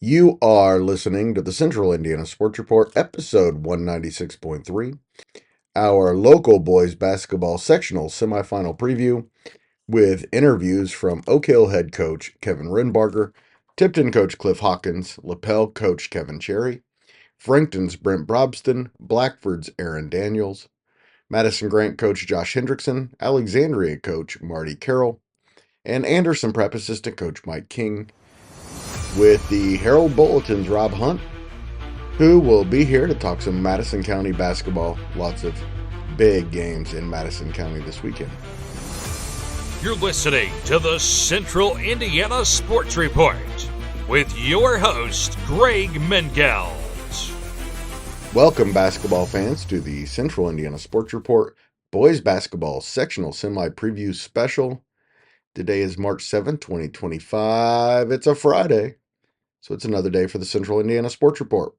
You are listening to the Central Indiana Sports Report, episode 196.3, our local boys basketball sectional semifinal preview with interviews from Oak Hill head coach Kevin Renbarger, Tipton coach Cliff Hawkins, Lapel coach Kevin Cherry, Frankton's Brent Brobston, Blackford's Aaron Daniels, Madison-Grant coach Josh Hendrixson, Alexandria coach Marty Carroll, and Anderson Prep assistant coach Mike King, with the Herald-Bulletin's Rob Hunt, who will be here to talk some Madison County basketball. Lots of big games in Madison County this weekend. You're listening to the Central Indiana Sports Report with your host, Greg Mengelt. Welcome, basketball fans, to the Central Indiana Sports Report Boys Basketball Sectional Semi-Preview Special. Today is March 7th, 2025. It's a Friday, so it's another day for the Central Indiana Sports Report.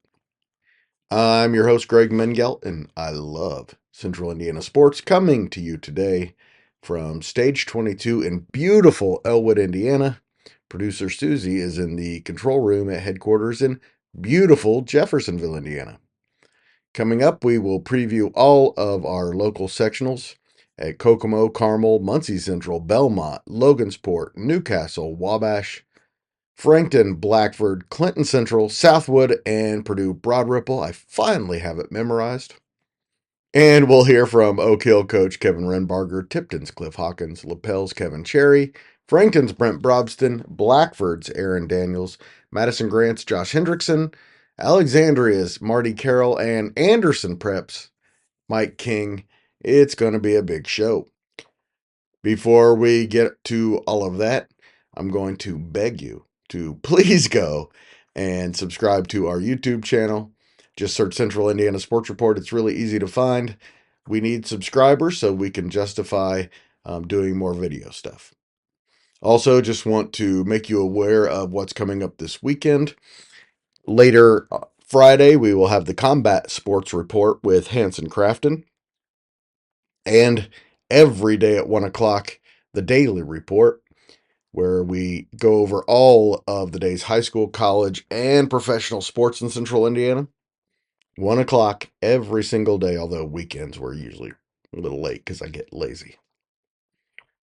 I'm your host, Greg Mengelt, and I love Central Indiana sports, coming to you today from Stage 22 in beautiful Elwood, Indiana. Producer Susie is in the control room at headquarters in beautiful Jeffersonville, Indiana. Coming up, we will preview all of our local sectionals at Kokomo, Carmel, Muncie Central, Belmont, Logansport, Newcastle, Wabash, Frankton, Blackford, Clinton Central, Southwood, and Purdue Broad Ripple. I finally have it memorized. And we'll hear from Oak Hill coach Kevin Renbarger, Tipton's Cliff Hawkins, Lapel's Kevin Cherry, Frankton's Brent Brobston, Blackford's Aaron Daniels, Madison-Grant's Josh Hendrixson, Alexandria's Marty Carroll, and Anderson Prep's Mike King. It's going to be a big show. Before we get to all of that, I'm going to beg you to please go and subscribe to our YouTube channel. Just search Central Indiana Sports Report. It's really easy to find. We need subscribers so we can justify doing more video stuff. Also, just want to make you aware of what's coming up this weekend. Later Friday, we will have the Combat Sports Report with Hanson Crafton. And every day at 1 o'clock, the Daily Report, where we go over all of the day's high school, college, and professional sports in Central Indiana. 1 o'clock every single day, although weekends we're usually a little late because I get lazy.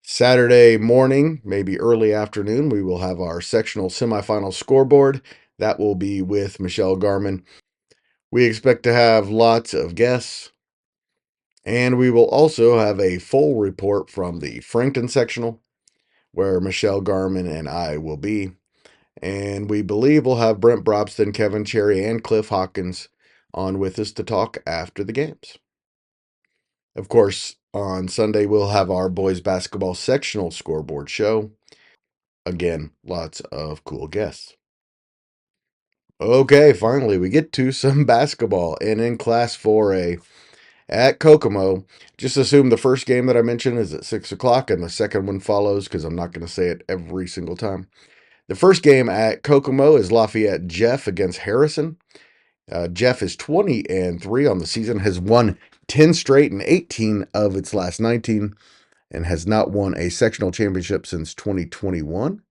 Saturday morning, maybe early afternoon, we will have our sectional semifinal scoreboard. That will be with Michelle Garman. We expect to have lots of guests, and we will also have a full report from the Frankton sectional, where Michelle Garman and I will be. And we believe we'll have Brent Brobston, Kevin Cherry, and Cliff Hawkins on with us to talk after the games. Of course, on Sunday, we'll have our boys basketball sectional scoreboard show. Again, lots of cool guests. Okay, finally, we get to some basketball. And in Class 4A at Kokomo, just assume the first game that I mentioned is at 6 o'clock and the second one follows because I'm not going to say it every single time. The first game at Kokomo is Lafayette Jeff against Harrison. Jeff is 20-3 on the season, has won 10 straight and 18 of its last 19, and has not won a sectional championship since 2021.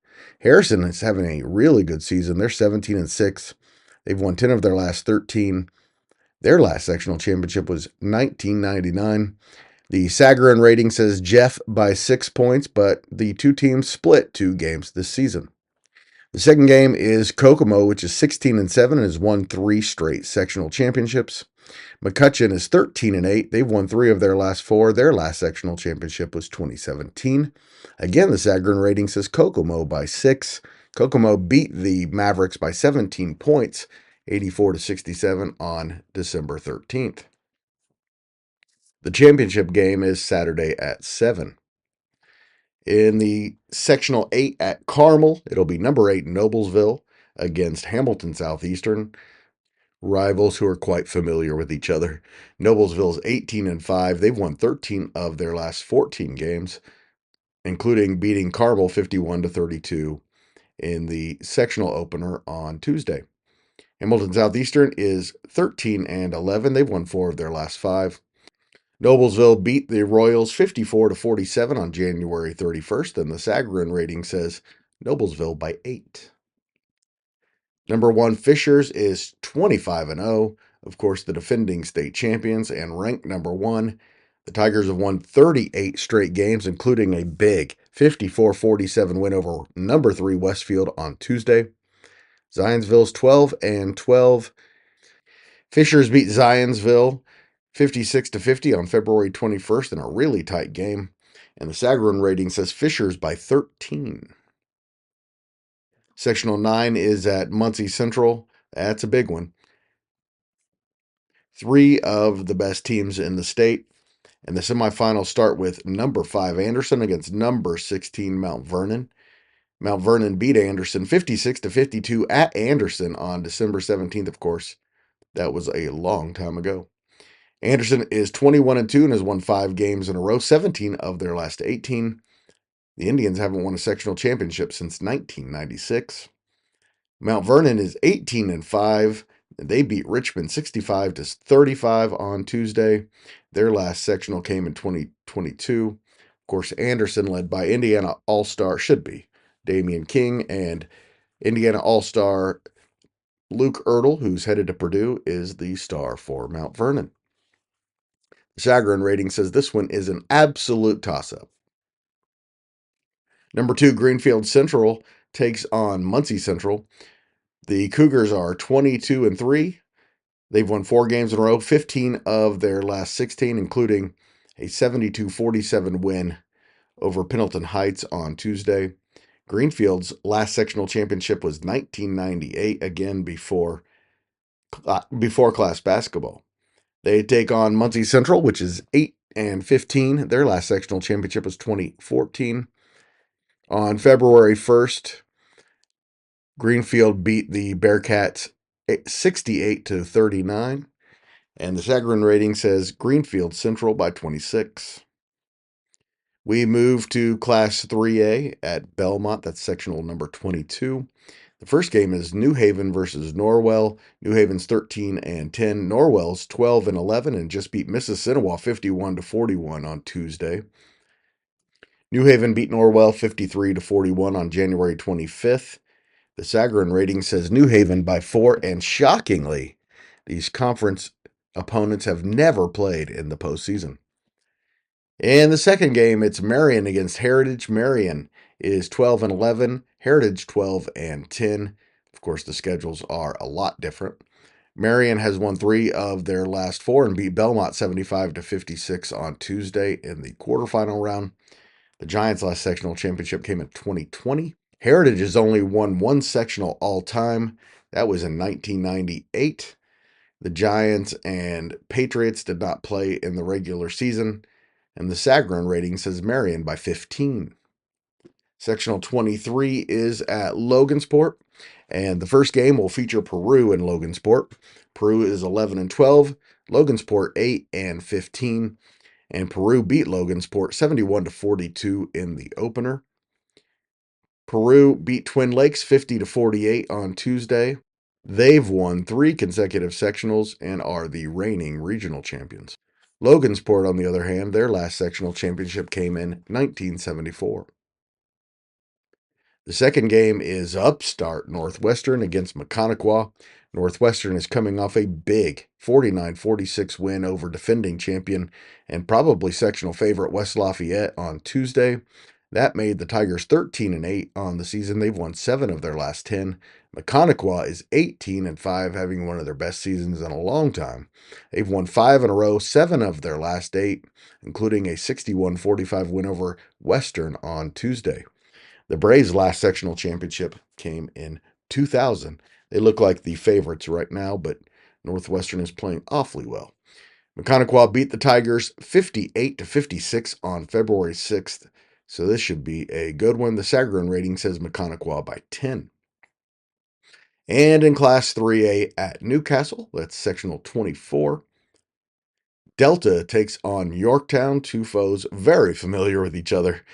Harrison is having a really good season. They're 17-6. They've won 10 of their last 13. Their last sectional championship was 1999. The Sagarin rating says Jeff by 6 points, but the two teams split 2 games this season. The second game is Kokomo, which is 16-7 and has won 3 straight sectional championships. McCutcheon is 13-8. They've won 3 of their last 4. Their last sectional championship was 2017. Again, the Sagarin rating says Kokomo by 6. Kokomo beat the Mavericks by 17 points, 84-67 on December 13th. The championship game is Saturday at 7. In the Sectional 8 at Carmel, it'll be number 8 Noblesville against Hamilton Southeastern, rivals who are quite familiar with each other. Noblesville's 18-5. They've won 13 of their last 14 games, including beating Carmel 51-32 in the sectional opener on Tuesday. Hamilton Southeastern is 13-11. They've won 4 of their last 5. Noblesville beat the Royals 54-47 on January 31st, and the Sagarin rating says Noblesville by 8. Number 1, Fishers is 25-0. Of course, the defending state champions and ranked number 1. The Tigers have won 38 straight games, including a big 54-47 win over number 3 Westfield on Tuesday. Zionsville's 12-12. Fishers beat Zionsville 56-50 on February 21st in a really tight game. And the Sagarin rating says Fishers by 13. Sectional 9 is at Muncie Central. That's a big one. 3 of the best teams in the state. And the semifinals start with number 5 Anderson against number 16 Mount Vernon. Mount Vernon beat Anderson 56-52 at Anderson on December 17th, of course. That was a long time ago. Anderson is 21-2 and has won 5 games in a row, 17 of their last 18. The Indians haven't won a sectional championship since 1996. Mount Vernon is 18-5. They beat Richmond 65-35 on Tuesday. Their last sectional came in 2022. Of course, Anderson, led by Indiana All-Star, should be Damian King, and Indiana All-Star Luke Ertl, who's headed to Purdue, is the star for Mount Vernon. The Sagarin rating says this one is an absolute toss-up. Number 2, Greenfield Central takes on Muncie Central. The Cougars are 22-3. They've won 4 games in a row, 15 of their last 16, including a 72-47 win over Pendleton Heights on Tuesday. Greenfield's last sectional championship was 1998, again before class basketball. They take on Muncie Central, which is 8-15. Their last sectional championship was 2014. On February 1st, Greenfield beat the Bearcats 68-39. And the Sagarin rating says Greenfield Central by 26. We move to Class 3A at Belmont. That's sectional number 22. The first game is New Haven versus Norwell. New Haven's 13-10. Norwell's 12-11 and just beat Mississinewa 51-41 on Tuesday. New Haven beat Norwell 53-41 on January 25th. The Sagarin rating says New Haven by 4, and shockingly, these conference opponents have never played in the postseason. In the second game, it's Marion against Heritage. Marion is 12-11, Heritage 12-10. Of course, the schedules are a lot different. Marion has won 3 of their last 4 and beat Belmont 75-56 on Tuesday in the quarterfinal round. The Giants' last sectional championship came in 2020. Heritage has only won 1 sectional all time. That was in 1998. The Giants and Patriots did not play in the regular season. And the Sagarin rating says Marion by 15. Sectional 23 is at Logansport. And the first game will feature Peru in Logansport. Peru is 11-12. Logansport 8-15. And Peru beat Logansport 71-42 in the opener. Peru beat Twin Lakes 50-48 on Tuesday. They've won 3 consecutive sectionals and are the reigning regional champions. Logansport, on the other hand, their last sectional championship came in 1974. The second game is upstart Northwestern against Mechaniqua. Northwestern is coming off a big 49-46 win over defending champion and probably sectional favorite West Lafayette on Tuesday. That made the Tigers 13-8 on the season. They've won 7 of their last 10. Mechaniqua is 18-5, having one of their best seasons in a long time. They've won 5 in a row, 7 of their last 8, including a 61-45 win over Western on Tuesday. The Braves' last sectional championship came in 2000. They look like the favorites right now, but Northwestern is playing awfully well. Mechaniqua beat the Tigers 58-56 on February 6th. So this should be a good one. The Sagarin rating says Mechaniqua by 10. And in Class 3A at Newcastle, that's sectional 24. Delta takes on Yorktown, 2 foes very familiar with each other.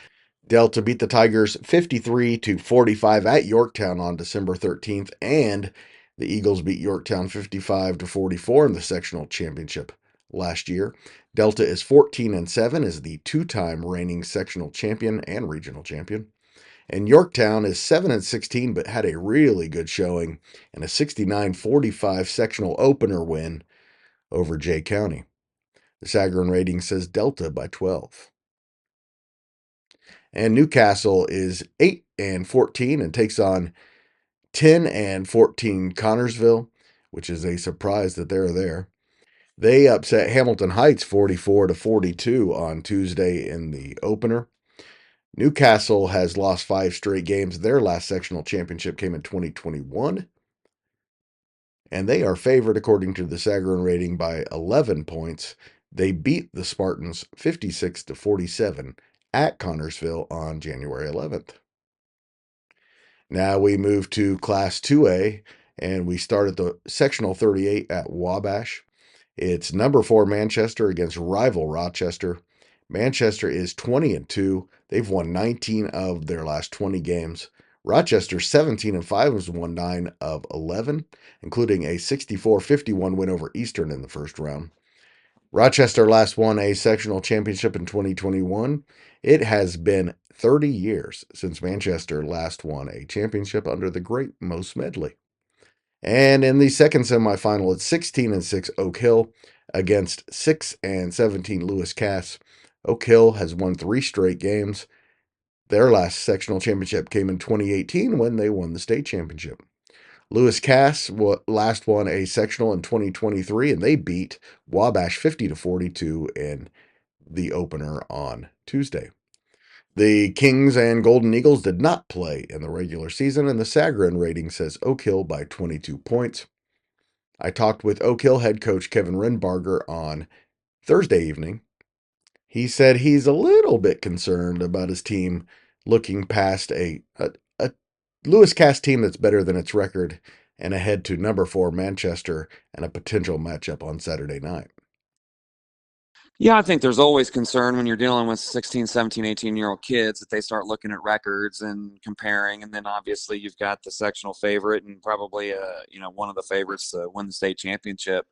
Delta beat the Tigers 53-45 at Yorktown on December 13th, and the Eagles beat Yorktown 55-44 in the sectional championship last year. Delta is 14-7 as the 2-time reigning sectional champion and regional champion. And Yorktown is 7-16, but had a really good showing and a 69-45 sectional opener win over Jay County. The Sagarin rating says Delta by 12. And Newcastle is 8-14 and takes on 10-14 Connorsville, which is a surprise that they're there. They upset Hamilton Heights 44-42 on Tuesday in the opener. Newcastle has lost 5 straight games. Their last sectional championship came in 2021. And they are favored, according to the Sagarin rating, by 11 points. They beat the Spartans 56-47 at Connorsville on January 11th. Now we move to Class 2A, and we start at the Sectional 38 at Wabash. It's number 4 Manchester against rival Rochester. Manchester is 20-2. They've won 19 of their last 20 games. Rochester 17-5 has won 9 of 11, including a 64-51 win over Eastern in the first round. Rochester last won a sectional championship in 2021. It has been 30 years since Manchester last won a championship under the great Mo Smedley. And in the second semifinal, it's 16-6 Oak Hill against 6-17 Lewis Cass. Oak Hill has won 3 straight games. Their last sectional championship came in 2018 when they won the state championship. Lewis Cass last won a sectional in 2023, and they beat Wabash 50-42 in the opener on Tuesday. The Kings and Golden Eagles did not play in the regular season, and the Sagarin rating says Oak Hill by 22 points. I talked with Oak Hill head coach Kevin Renbarger on Thursday evening. He said he's a little bit concerned about his team looking past a Lewis Cass team that's better than its record and ahead to number 4 Manchester and a potential matchup on Saturday night. Yeah, I think there's always concern when you're dealing with 16, 17, 18-year-old kids that they start looking at records and comparing. And then obviously you've got the sectional favorite and probably one of the favorites to win the state championship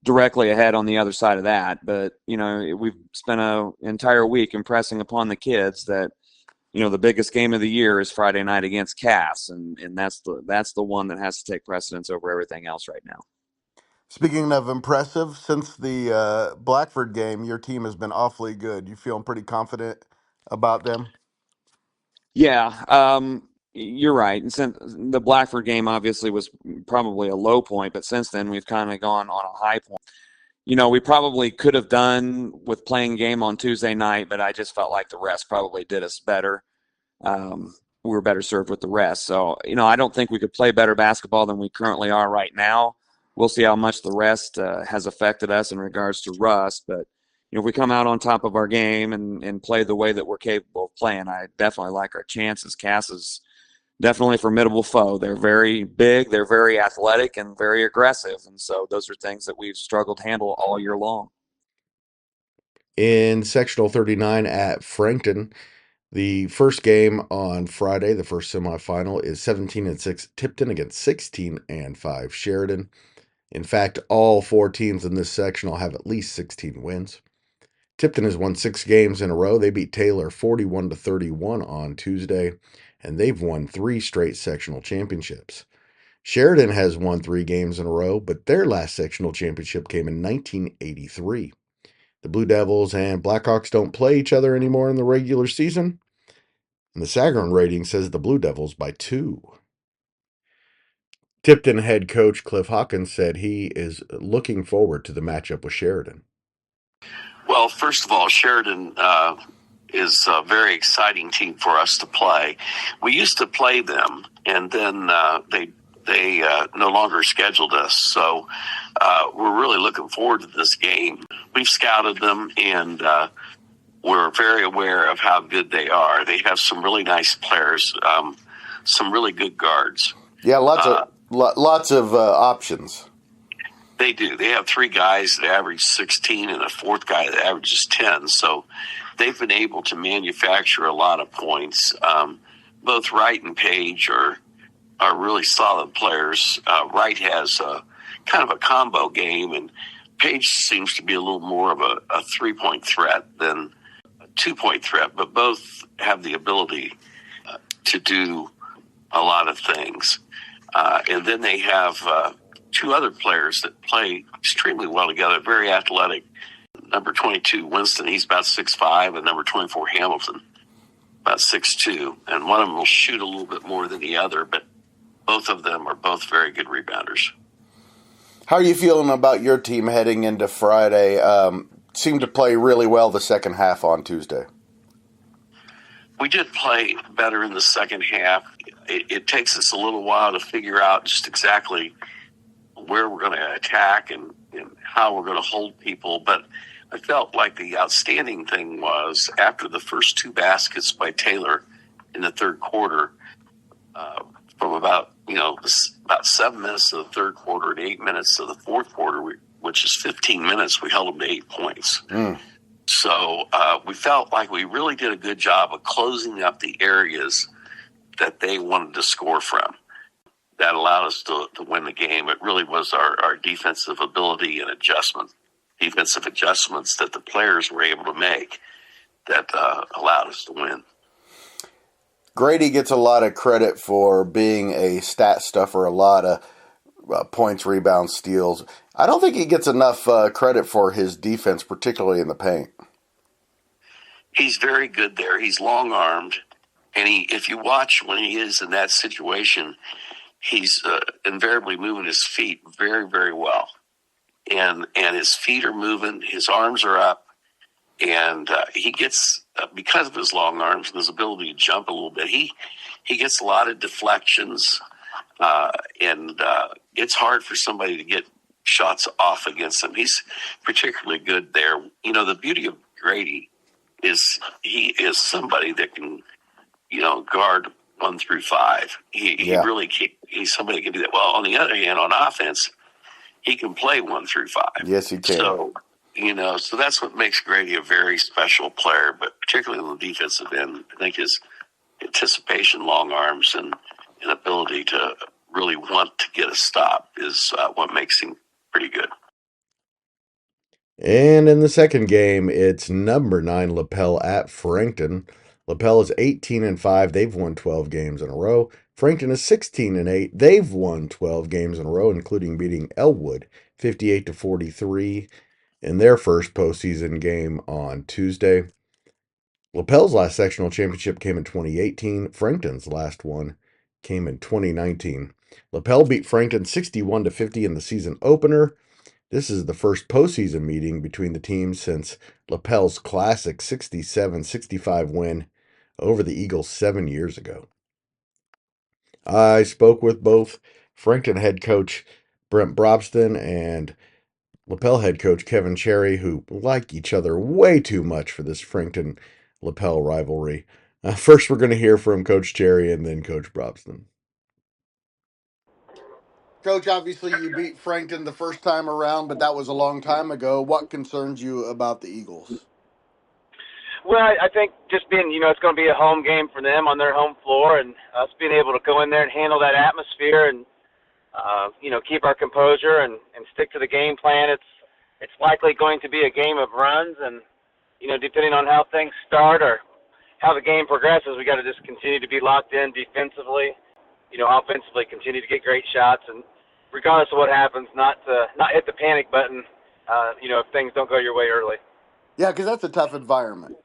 directly ahead on the other side of that. But, we've spent an entire week impressing upon the kids that, the biggest game of the year is Friday night against Cass. And that's the one that has to take precedence over everything else right now. Speaking of impressive, since the Blackford game, your team has been awfully good. You feeling pretty confident about them? Yeah, you're right. And since the Blackford game obviously was probably a low point, but since then we've kind of gone on a high point. We probably could have done with playing game on Tuesday night, but I just felt like the rest probably did us better. We were better served with the rest. So, I don't think we could play better basketball than we currently are right now. We'll see how much the rest has affected us in regards to rust. But, if we come out on top of our game and play the way that we're capable of playing, I definitely like our chances. Cass is definitely a formidable foe. They're very big, they're very athletic, and very aggressive. And so those are things that we've struggled to handle all year long. In Sectional 39 at Frankton, the first game on Friday, the first semifinal, is 17-6 Tipton against 16-5 Sheridan. In fact, all 4 teams in this sectional have at least 16 wins. Tipton has won 6 games in a row. They beat Taylor 41-31 on Tuesday, and they've won 3 straight sectional championships. Sheridan has won 3 games in a row, but their last sectional championship came in 1983. The Blue Devils and Blackhawks don't play each other anymore in the regular season, and the Sagarin rating says the Blue Devils by 2. Tipton head coach Cliff Hawkins said he is looking forward to the matchup with Sheridan. Well, first of all, Sheridan is a very exciting team for us to play. We used to play them, and then they no longer scheduled us. So we're really looking forward to this game. We've scouted them, and we're very aware of how good they are. They have some really nice players, some really good guards. Yeah, lots of options. They do. They have 3 guys that average 16 and a 4th guy that averages 10. So they've been able to manufacture a lot of points. Both Wright and Page are really solid players. Wright has kind of a combo game, and Page seems to be a little more of a 3-point threat than a 2-point threat. But both have the ability to do a lot of things. And then they have two other players that play extremely well together, very athletic. Number 22, Winston, he's about 6'5", and number 24, Hamilton, about 6'2". And one of them will shoot a little bit more than the other, but both of them are both very good rebounders. How are you feeling about your team heading into Friday? Seemed to play really well the second half on Tuesday. We did play better in the second half. It takes us a little while to figure out just exactly where we're going to attack and how we're going to hold people. But I felt like the outstanding thing was after the first two baskets by Taylor in the third quarter, from about 7 minutes of the third quarter and 8 minutes of the fourth quarter, which is 15 minutes, we held them to 8 points. So we felt like we really did a good job of closing up the areas that they wanted to score from. That allowed us to win the game. It really was our defensive ability and defensive adjustments that the players were able to make that allowed us to win. Grady gets a lot of credit for being a stat stuffer, a lot of points, rebounds, steals. I don't think he gets enough credit for his defense, particularly in the paint. He's very good there. He's long-armed, and if you watch when he is in that situation, he's invariably moving his feet very, very well. And his feet are moving, his arms are up, and he gets, because of his long arms and his ability to jump a little bit, he gets a lot of deflections, and it's hard for somebody to get shots off against him. He's particularly good there. The beauty of Grady is he is somebody that can, guard 1 through 5. He really can't. He's somebody that can do that. Well, on the other hand, on offense, he can play 1 through 5. Yes, he can. So, so that's what makes Grady a very special player, but particularly on the defensive end, I think his anticipation, long arms, and ability to really want to get a stop is what makes him pretty good. And in the second game, it's number 9 Lapel at Frankton. Lapel is 18-5. They've won 12 games in a row. Frankton is 16-8. They've won 12 games in a row, including beating Elwood 58-43 in their first postseason game on Tuesday. Lapel's last sectional championship came in 2018. Frankton's last one came in 2019. Lapel beat Frankton 61-50 in the season opener. This is the first postseason meeting between the teams since Lapel's classic 67-65 win over the Eagles 7 years ago. I spoke with both Frankton head coach Brent Brobston and Lapel head coach Kevin Cherry, who like each other way too much for this Frankton-Lapel rivalry. First, we're going to hear from Coach Cherry and then Coach Brobston. Coach, obviously you beat Frankton the first time around, but that was a long time ago. What concerns you about the Eagles? Well, I think just being, it's going to be a home game for them on their home floor, and us being able to go in there and handle that atmosphere and, keep our composure and stick to the game plan. It's likely going to be a game of runs, and, depending on how things start or how the game progresses, we got to just continue to be locked in defensively, offensively, continue to get great shots, and regardless of what happens, not hit the panic button, if things don't go your way early. Yeah, because that's a tough environment.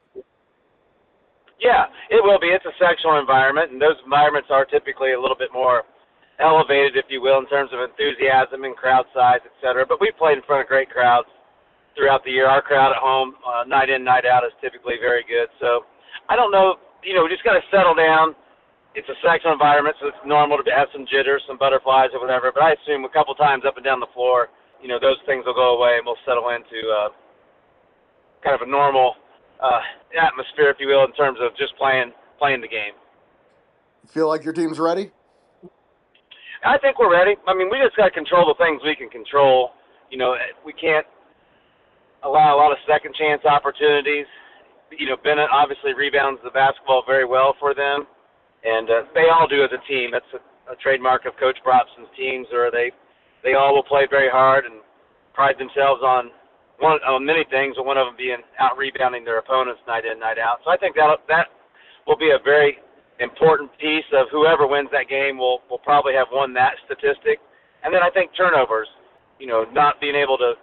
Yeah, it will be. It's a sectional environment, and those environments are typically a little bit more elevated, if you will, in terms of enthusiasm and crowd size, et cetera. But we've played in front of great crowds throughout the year. Our crowd at home, night in, night out, is typically very good. So I don't know, we just got to settle down. It's a sectional environment, so it's normal to have some jitters, some butterflies or whatever. But I assume a couple times up and down the floor, those things will go away, and we'll settle into kind of a normal atmosphere, if you will, in terms of just playing the game. Feel like your team's ready? I think we're ready. I mean, we just got to control the things we can control. We can't allow a lot of second chance opportunities. Bennett obviously rebounds the basketball very well for them, and they all do as a team. That's a trademark of Coach Brobston's teams, or they all will play very hard and pride themselves on many things, and one of them being out rebounding their opponents night in, night out. So I think that will be a very important piece of whoever wins that game will probably have won that statistic. And then I think turnovers, not being able to,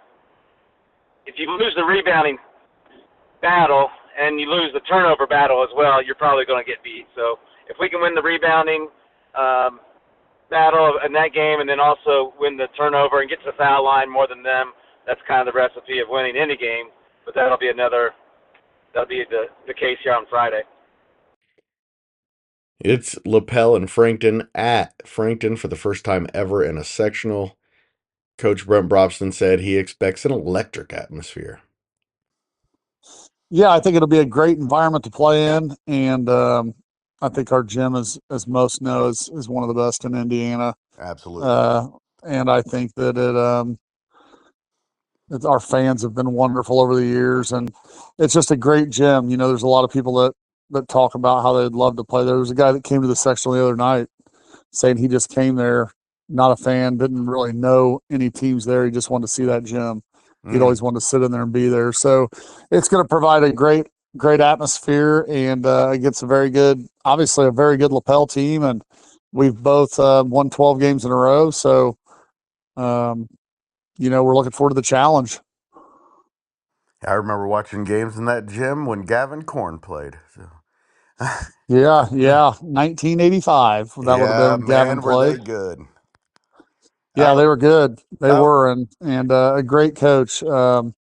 if you lose the rebounding battle and you lose the turnover battle as well, you're probably going to get beat. So if we can win the rebounding battle in that game and then also win the turnover and get to the foul line more than them, that's kind of the recipe of winning any game. But that'll be the case here on Friday. It's Lapel and Frankton at Frankton for the first time ever in a sectional. Coach Brent Brobston said he expects an electric atmosphere. Yeah, I think it'll be a great environment to play in, and I think our gym, as most know, is one of the best in Indiana. Absolutely. And I think that our fans have been wonderful over the years, and it's just a great gym. There's a lot of people that talk about how they'd love to play there. There was a guy that came to the sectional the other night saying he just came there, not a fan, didn't really know any teams there. He just wanted to see that gym. He'd always wanted to sit in there and be there. So it's going to provide a great atmosphere, and against a very good Lapel team. And we've both won 12 games in a row. So, we're looking forward to the challenge. I remember watching games in that gym when Gavin Korn played. So. Yeah, 1985. That would have been Gavin man, played. were they good? Yeah, they were good. They were, and a great coach. Now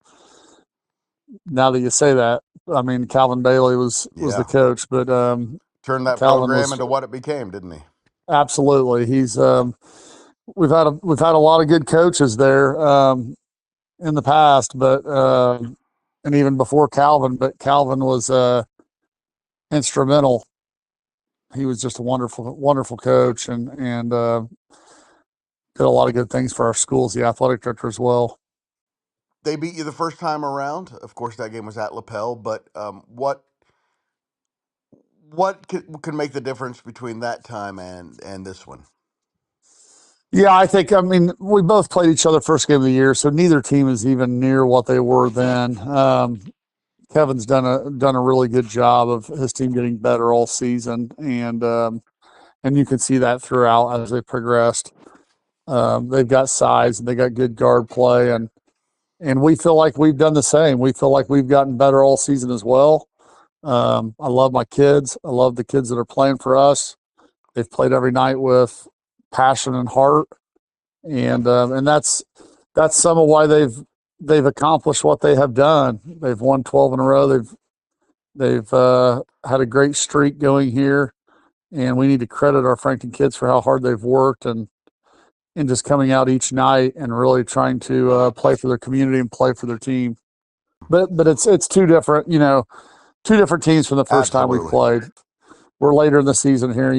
that you say that, I mean, Calvin Bailey was the coach, but turned that Calvin program into what it became, didn't he? Absolutely. He's we've had a lot of good coaches there in the past, but and even before Calvin. But Calvin was instrumental. He was just a wonderful coach, and did a lot of good things for our schools, the athletic director as well. They beat you the first time around. Of course, that game was at Lapel, but what could make the difference between that time and this one? Yeah, I mean, we both played each other first game of the year, so neither team is even near what they were then. Kevin's done a really good job of his team getting better all season, and you can see that throughout as they progressed. They've got size and they got good guard play, and we feel like we've done the same. We feel like we've gotten better all season as well. I love my kids. I love the kids that are playing for us. They've played every night with passion and heart, and that's some of why they've accomplished what they have done. They've won 12 in a row. They've had a great streak going here, and we need to credit our Frankton kids for how hard they've worked and just coming out each night and really trying to play for their community and play for their team. But it's two different teams from the first time we played. We're later in the season here.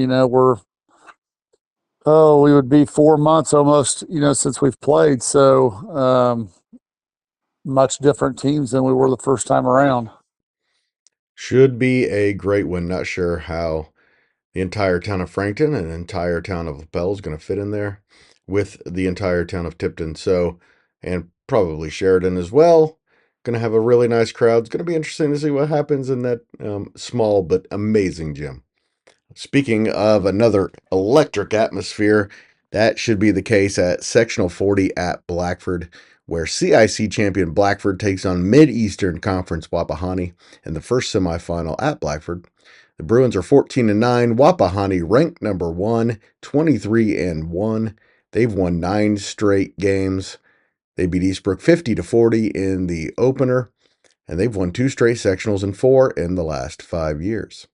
We would be 4 months almost, since we've played. So much different teams than we were the first time around. Should be a great one. Not sure how the entire town of Frankton and the entire town of Lapel is going to fit in there with the entire town of Tipton. So, and probably Sheridan as well. Going to have a really nice crowd. It's going to be interesting to see what happens in that small but amazing gym. Speaking of another electric atmosphere, that should be the case at Sectional 40 at Blackford, where CIC champion Blackford takes on Mid-Eastern Conference Wapahani in the first semifinal at Blackford. The Bruins are 14-9. Wapahani ranked number 1, 23-1. They've won 9 straight games. They beat Eastbrook 50-40 in the opener, and they've won 2 straight sectionals and 4 in the last 5 years.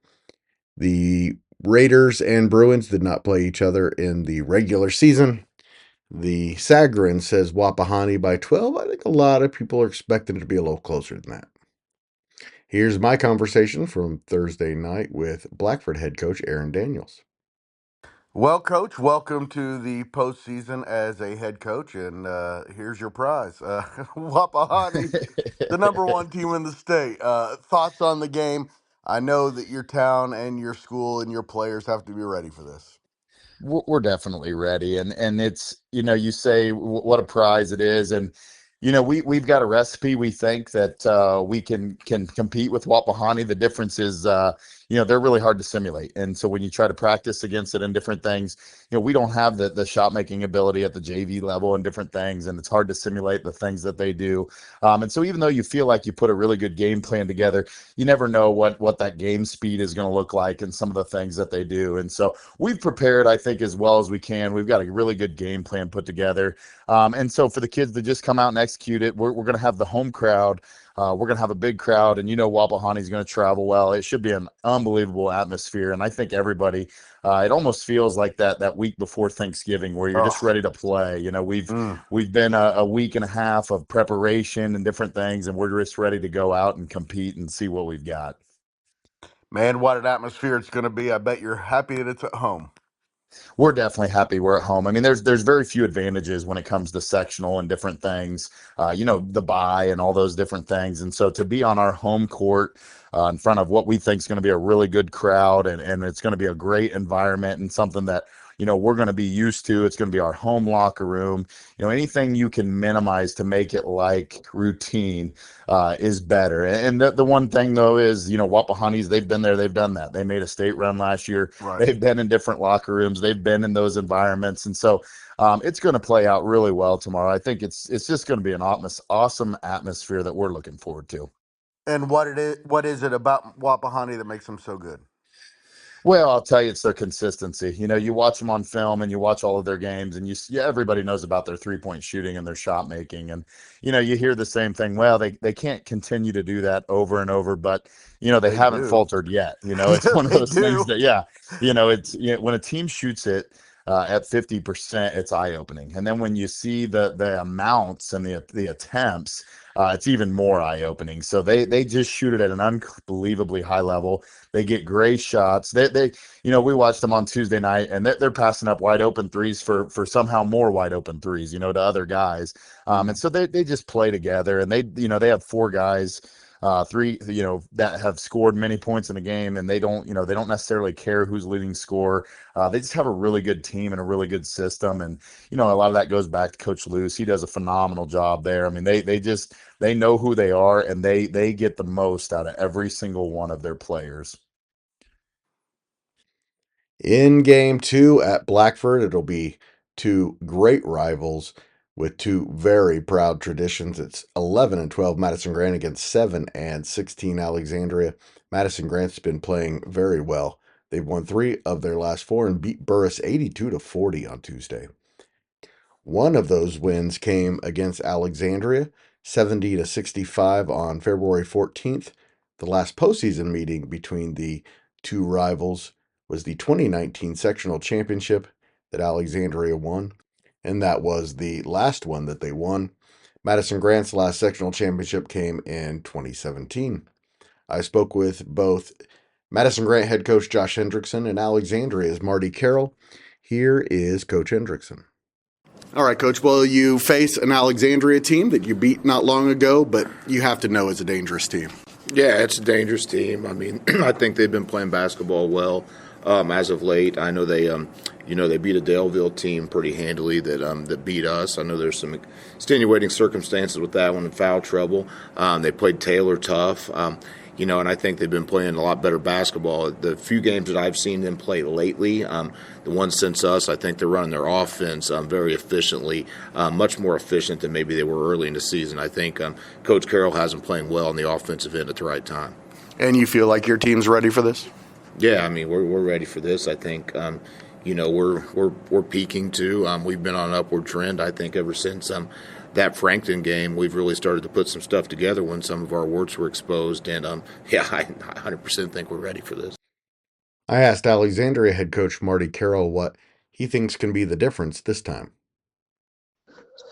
The Raiders and Bruins did not play each other in the regular season. The Sagarin says Wapahani by 12. I think a lot of people are expecting it to be a little closer than that. Here's my conversation from Thursday night with Blackford head coach Aaron Daniels. Well, Coach, welcome to the postseason as a head coach, and here's your prize. Wapahani, the number 1 team in the state. Thoughts on the game? I know that your town and your school and your players have to be ready for this. We're definitely ready, and it's, you say what a prize it is, and we've got a recipe. We think that we can compete with Wapahani. The difference is they're really hard to simulate. And so when you try to practice against it in different things, we don't have the shot making ability at the JV level and different things, and it's hard to simulate the things that they do. And so even though you feel like you put a really good game plan together, you never know what that game speed is going to look like and some of the things that they do. And so we've prepared, I think, as well as we can. We've got a really good game plan put together. And so for the kids to just come out and execute it, we're going to have the home crowd. We're going to have a big crowd, and Wapahani is going to travel well. It should be an unbelievable atmosphere, and I think everybody, it almost feels like that week before Thanksgiving where you're just ready to play. We've been a week and a half of preparation and different things, and we're just ready to go out and compete and see what we've got. Man, what an atmosphere it's going to be. I bet you're happy that it's at home. We're definitely happy we're at home. I mean, there's very few advantages when it comes to sectional and different things, the bye and all those different things. And so to be on our home court in front of what we think is going to be a really good crowd, and it's going to be a great environment and something that, we're going to be used to. It's going to be our home locker room. Anything you can minimize to make it like routine is better. And the one thing, though, is, Wapahani's, they've been there. They've done that. They made a state run last year. Right. They've been in different locker rooms. They've been in those environments. And so it's going to play out really well tomorrow. I think it's just going to be an awesome atmosphere that we're looking forward to. And what is it about Wapahani that makes them so good? Well, I'll tell you, it's their consistency. You watch them on film and you watch all of their games, and everybody knows about their 3-point shooting and their shot making. And, you hear the same thing. Well, they can't continue to do that over and over, but, they haven't faltered yet. It's one of those things that, it's when a team shoots it at 50%, it's eye-opening. And then when you see the amounts and the attempts, it's even more eye-opening. So they just shoot it at an unbelievably high level. They get great shots. They we watched them on Tuesday night, and they're passing up wide open threes for somehow more wide open threes, to other guys. And so they just play together, and they have 4 guys, 3, that have scored many points in a game, and they don't necessarily care who's leading scorer. They just have a really good team and a really good system. And, a lot of that goes back to Coach Luce. He does a phenomenal job there. I mean, they know who they are, and they get the most out of every single one of their players. In game 2 at Blackford, it'll be 2 great rivals with 2 very proud traditions. It's 11-12 Madison-Grant against 7-16 Alexandria. Madison-Grant's been playing very well. They've won 3 of their last 4 and beat Burris 82-40 on Tuesday. One of those wins came against Alexandria, 70-65 on February 14th. The last postseason meeting between the 2 rivals was the 2019 sectional championship that Alexandria won, and that was the last one that they won. Madison-Grant's last sectional championship came in 2017. I spoke with both Madison-Grant head coach Josh Hendrixson and Alexandria's Marty Carroll. Here is Coach Hendrixson. All right, Coach. Well, you face an Alexandria team that you beat not long ago, but you have to know it's a dangerous team. Yeah, it's a dangerous team. I mean, I think they've been playing basketball well as of late. I know they beat a Daleville team pretty handily that beat us. I know there's some extenuating circumstances with that one and foul trouble. They played Taylor tough. And I think they've been playing a lot better basketball. The few games that I've seen them play lately, the ones since us, I think they're running their offense very efficiently, much more efficient than maybe they were early in the season. I think Coach Carroll has them playing well on the offensive end at the right time. And you feel like your team's ready for this? Yeah, I mean, we're ready for this. I think, we're peaking too. We've been on an upward trend, I think, ever since that Frankton game. We've really started to put some stuff together when some of our warts were exposed. And, I 100% think we're ready for this. I asked Alexandria head coach Marty Carroll what he thinks can be the difference this time.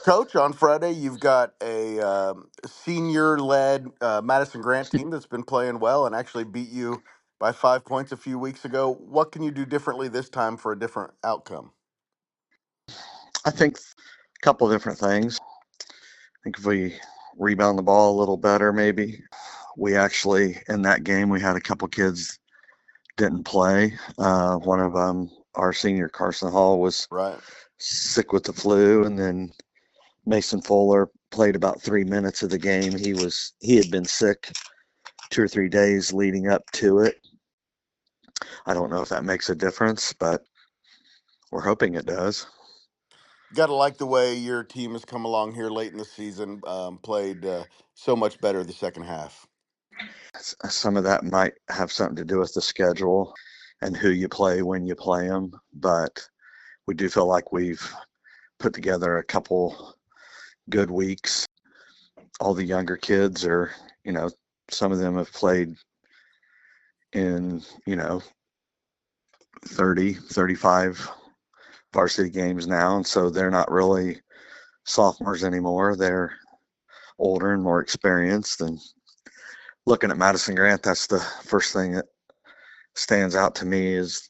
Coach, on Friday, you've got a senior-led Madison-Grant team that's been playing well and actually beat you by 5 points a few weeks ago. What can you do differently this time for a different outcome? I think a couple of different things. I think if we rebound the ball a little better, maybe. We actually, in that game, we had a couple kids didn't play. One of them, our senior Carson Hall, was sick with the flu, and then Mason Fuller played about 3 minutes of the game. He had been sick 2 or 3 days leading up to it. I don't know if that makes a difference, but we're hoping it does. Got to like the way your team has come along here late in the season, played so much better the second half. Some of that might have something to do with the schedule and who you play when you play them, but we do feel like we've put together a couple good weeks. All the younger kids are, some of them have played in, 30, 35 varsity games now, and so they're not really sophomores anymore. They're older and more experienced. And looking at Madison-Grant, that's the first thing that stands out to me is,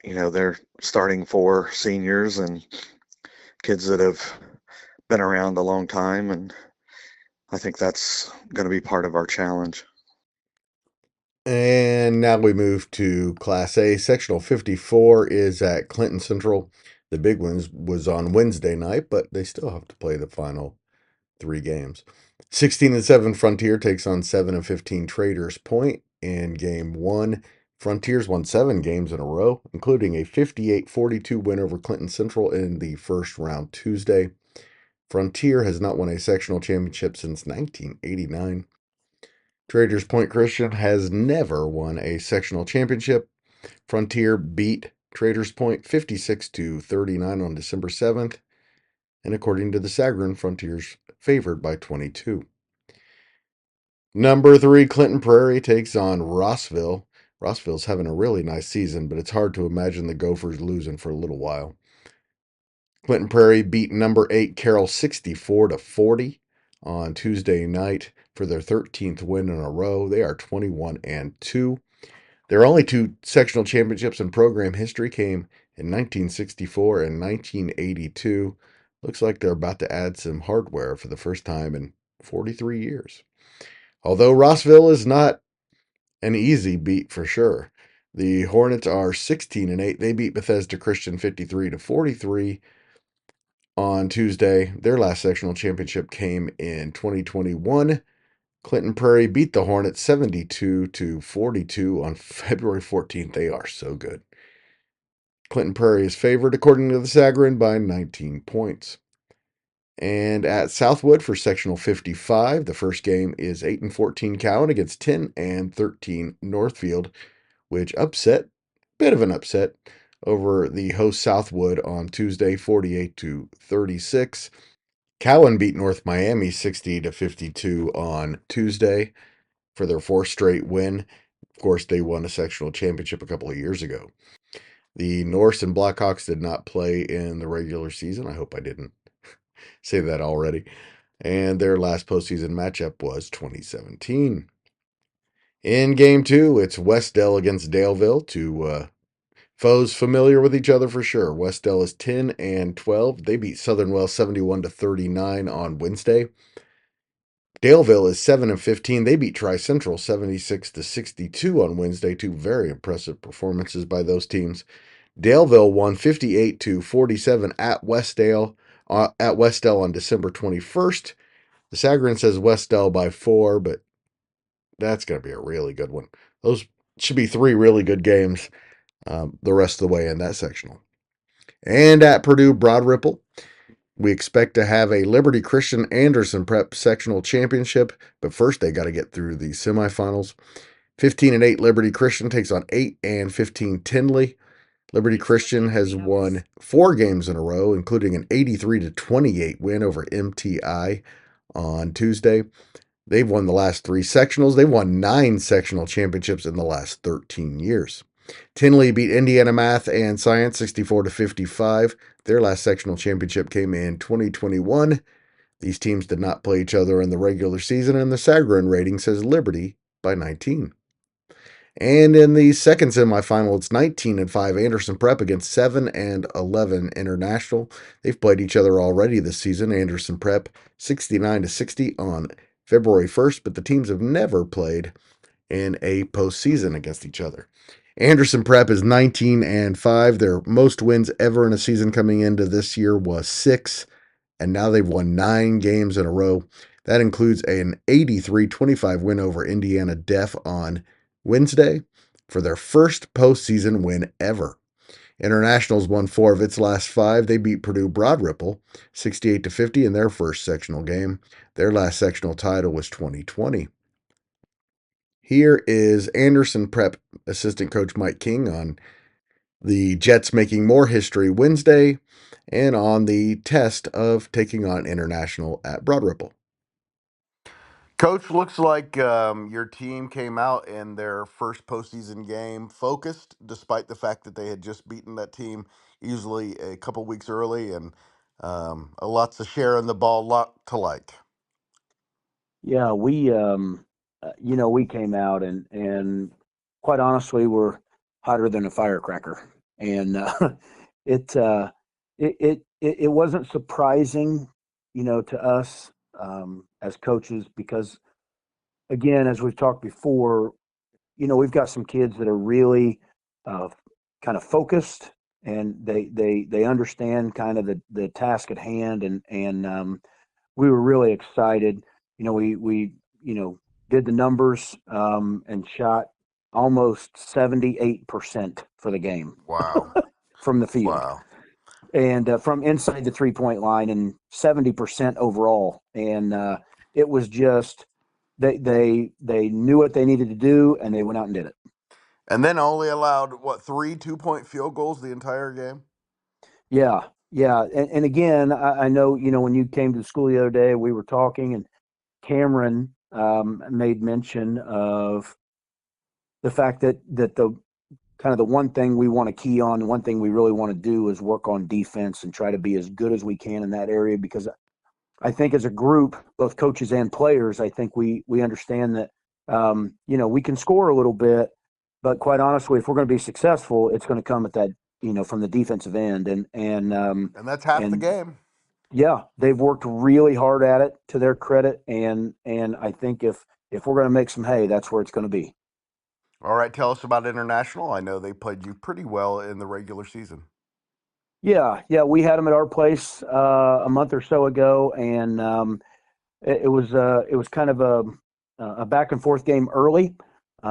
they're starting 4 seniors and kids that have been around a long time, and I think that's going to be part of our challenge. And now we move to Class A. Sectional 54 is at Clinton Central. The big one was on Wednesday night, but they still have to play the final 3 games. 16-7 Frontier takes on 7-15 Traders Point in game 1. Frontiers won 7 games in a row, including a 58-42 win over Clinton Central in the first round Tuesday. Frontier has not won a sectional championship since 1989. Traders Point Christian has never won a sectional championship. Frontier beat Traders Point 56-39 on December 7th, and according to the Sagarin, Frontier's favored by 22. Number 3, Clinton Prairie takes on Rossville. Rossville's having a really nice season, but it's hard to imagine the Gophers losing for a little while. Clinton Prairie beat number 8 Carroll 64-40 on Tuesday night for their 13th win in a row. They are 21-2. Their only 2 sectional championships in program history came in 1964 and 1982. Looks like they're about to add some hardware for the first time in 43 years. Although Rossville is not an easy beat for sure. The Hornets are 16-8. They beat Bethesda Christian 53-43 on Tuesday. Their last sectional championship came in 2021. Clinton Prairie beat the Hornets 72-42 on February 14th. They are so good. Clinton Prairie is favored, according to the Sagarin, by 19 points. And at Southwood for sectional 55, the first game is 8-14 Cowan against 10-13 Northfield, which bit of an upset over the host Southwood on Tuesday, 48-36. Cowan beat North Miami 60-52 on Tuesday for their 4th straight win. Of course, they won a sectional championship a couple of years ago. The Norse and Blackhawks did not play in the regular season. I hope I didn't say that already. And their last postseason matchup was 2017. In game 2, it's Westdale against Daleville, 2 foes familiar with each other for sure. Westdale is 10-12. They beat Southern Wells 71-39 on Wednesday. Daleville is 7-15. They beat Tri-Central 76-62 on Wednesday. 2 very impressive performances by those teams. Daleville won 58-47 at Westdale on December 21st. The Sagarin says Westdale by 4, but that's going to be a really good one. Those should be 3 really good games the rest of the way in that sectional. And at Purdue Broad Ripple, we expect to have a Liberty Christian Anderson Prep sectional championship, but first they got to get through the semifinals. 15-8 Liberty Christian takes on 8-15 Tinley. Liberty Christian has won 4 games in a row, including an 83-28 win over MTI on Tuesday. They've won the last 3 sectionals. They've won 9 sectional championships in the last 13 years. Tinley beat Indiana Math and Science 64-55. Their last sectional championship came in 2021. These teams did not play each other in the regular season, and the Sagarin rating says Liberty by 19. And in the second semifinal, it's 19-5 Anderson Prep against 7-11 International. They've played each other already this season. Anderson Prep 69-60 on February 1st, but the teams have never played in a postseason against each other. Anderson Prep is 19-5. Their most wins ever in a season coming into this year was 6, and now they've won 9 games in a row. That includes an 83-25 win over Indiana Def on Wednesday. for their first postseason win ever. Internationals won 4 of its last 5. They beat Purdue Broad Ripple 68-50 in their first sectional game. Their last sectional title was 2020. Here is Anderson Prep assistant coach Mike King on the Jets making more history Wednesday and on the test of taking on International at Broad Ripple. Coach, looks like your team came out in their first postseason game focused, despite the fact that they had just beaten that team easily a couple weeks early, and lots of sharing the ball, lot to like. Yeah, we came out and quite honestly, we're hotter than a firecracker, and it it wasn't surprising, to us as coaches because again, as we've talked before, we've got some kids that are really uh, kind of focused and they understand kind of the task at hand and we were really excited. We did the numbers and shot almost 78% for the game Wow. from the field Wow. and from inside the 3-point line and 70% overall. And it was just they knew what they needed to do and they went out and did it. And then only allowed, 3 2-point field goals the entire game? Yeah, yeah. And again, I know, when you came to the school the other day, we were talking and Cameron made mention of the fact that the kind of the one thing we want to key on, the one thing we really want to do is work on defense and try to be as good as we can in that area because I think as a group, both coaches and players, I think we understand that we can score a little bit, but quite honestly, if we're going to be successful, it's going to come at that from the defensive end And that's half the game. Yeah, they've worked really hard at it to their credit, and I think if we're going to make some hay, that's where it's going to be. All right, tell us about International. I know they played you pretty well in the regular season. Yeah, we had them at our place a month or so ago, and it was kind of a back and forth game early.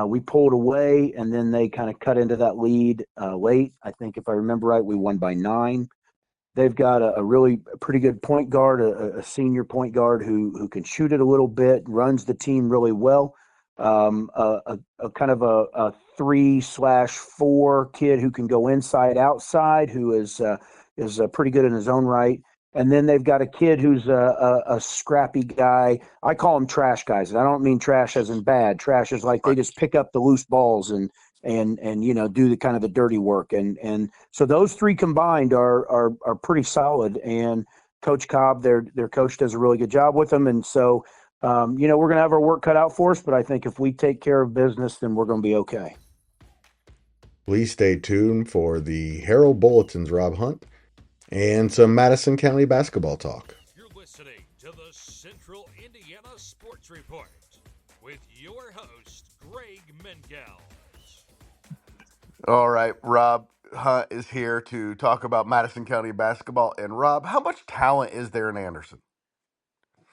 We pulled away, and then they kind of cut into that lead late. I think if I remember right, we won by 9. They've got a really pretty good point guard, a senior point guard who can shoot it a little bit, runs the team really well. A kind of a 3/4 kid who can go inside outside, who is pretty good in his own right. And then they've got a kid who's a scrappy guy. I call them trash guys, and I don't mean trash as in bad. Trash is like they just pick up the loose balls and do the kind of the dirty work. And so those 3 combined are pretty solid. And Coach Cobb, their coach, does a really good job with them. And so we're going to have our work cut out for us, but I think if we take care of business, then we're going to be okay. Please stay tuned for the Herald-Bulletin's Rob Hunt and some Madison County basketball talk. You're listening to the Central Indiana Sports Report with your host, Greg Mengel. All right, Rob Hunt is here to talk about Madison County basketball. And Rob, how much talent is there in Anderson?